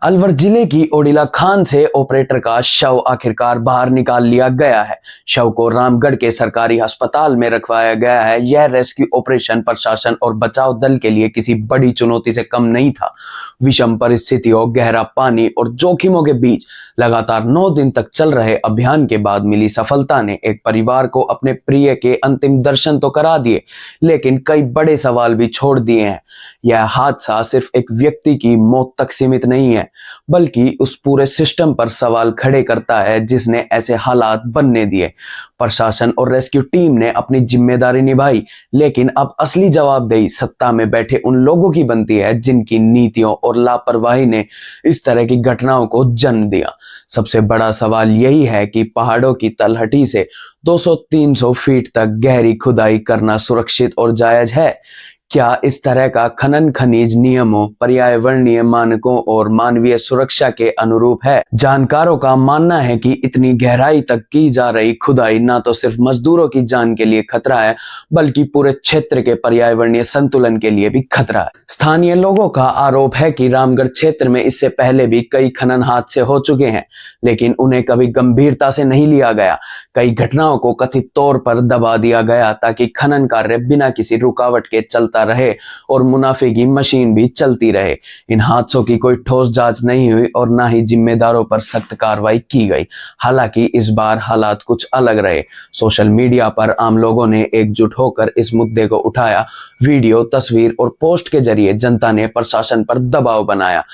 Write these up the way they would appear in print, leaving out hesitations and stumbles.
अलवर जिले की ओडिला खान से ऑपरेटर का शव आखिरकार बाहर निकाल लिया गया है। शव को रामगढ़ के सरकारी अस्पताल में रखवाया गया है। यह रेस्क्यू ऑपरेशन प्रशासन और बचाव दल के लिए किसी बड़ी चुनौती से कम नहीं था। विषम परिस्थितियों, गहरा पानी और जोखिमों के बीच लगातार 9 दिन तक चल रहे अभियान के बाद मिली सफलता ने एक परिवार को अपने प्रिय के अंतिम दर्शन तो करा दिए, लेकिन कई बड़े सवाल भी छोड़ दिए हैं। यह हादसा सिर्फ एक व्यक्ति की मौत तक सीमित नहीं है, बल्कि उस पूरे सिस्टम पर सवाल खड़े करता है जिसने ऐसे हालात बनने दिए। प्रशासन और रेस्क्यू टीम ने अपनी जिम्मेदारी निभाई, लेकिन अब असली जवाबदेही सत्ता में बैठे उन लोगों की बनती है जिनकी नीतियों और लापरवाही ने इस तरह की घटनाओं को जन्म दिया। सबसे बड़ा सवाल यही है कि पहाड़ों की तलहटी से 200-300 फीट तक गहरी खुदाई करना सुरक्षित और जायज है? क्या इस तरह का खनन खनिज नियमों, पर्यावरणीय मानकों और मानवीय सुरक्षा के अनुरूप है? जानकारों का मानना है कि इतनी गहराई तक की जा रही खुदाई न तो सिर्फ मजदूरों की जान के लिए खतरा है, बल्कि पूरे क्षेत्र के पर्यावरणीय संतुलन के लिए भी खतरा है। स्थानीय लोगों का आरोप है कि रामगढ़ क्षेत्र में इससे पहले भी कई खनन हादसे हो चुके हैं, लेकिन उन्हें कभी गंभीरता से नहीं लिया गया। कई घटनाओं को कथित तौर पर दबा दिया गया ताकि खनन कार्य बिना किसी रुकावट के चलता रहे और मुनाफे की मशीन भी चलती रहे। इन हादसों की कोई ठोस जांच नहीं हुई और ना ही जिम्मेदारों पर सख्त कार्रवाई की गई। हालांकि इस बार हालात कुछ अलग रहे। सोशल मीडिया पर आम लोगों ने एकजुट होकर इस मुद्दे को उठाया। वीडियो, तस्वीर और पोस्ट के जरिए जनता ने प्रशासन पर दबाव बनाया।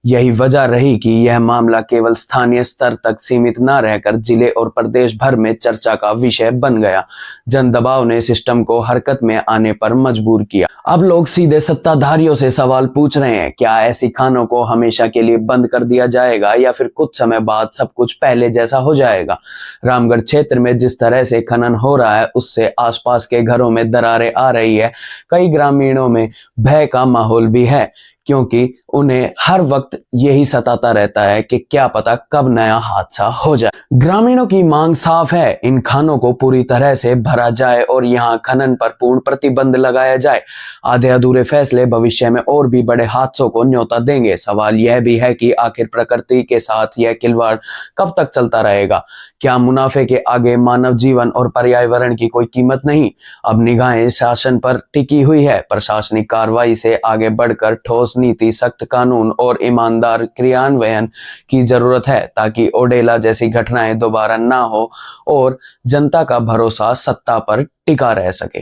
यही वजह रही कि यह मामला केवल स्थानीय स्तर तक सीमित न रहकर जिले और प्रदेश भर में चर्चा का विषय बन गया। जन दबाव ने सिस्टम को हरकत में आने पर मजबूर किया। अब लोग सीधे सत्ताधारियों से सवाल पूछ रहे हैं, क्या ऐसी खानों को हमेशा के लिए बंद कर दिया जाएगा या फिर कुछ समय बाद सब कुछ पहले जैसा हो जाएगा? रामगढ़ क्षेत्र में जिस तरह से खनन हो रहा है, उससे आसपास के घरों में दरारें आ रही है। कई ग्रामीणों में भय का माहौल भी है, क्योंकि उन्हें हर वक्त यही सताता रहता है कि क्या पता कब नया हादसा हो जाए। ग्रामीणों की मांग साफ है, इन खानों को पूरी तरह से भरा जाए और यहां खनन पर पूर्ण प्रतिबंध लगाया जाए। आधे अधूरे फैसले भविष्य में और भी बड़े हादसों को न्योता देंगे। सवाल यह भी है कि आखिर प्रकृति के साथ यह खिलवाड़ कब तक चलता रहेगा? क्या मुनाफे के आगे मानव जीवन और पर्यावरण की कोई कीमत नहीं? अब निगाहें शासन पर टिकी हुई है। प्रशासनिक कार्रवाई से आगे बढ़कर ठोस नीति, सख्त कानून और ईमानदार क्रियान्वयन की जरूरत है, ताकि ओडेला जैसी घटनाएं दोबारा ना हो और जनता का भरोसा सत्ता पर टिका रह सके।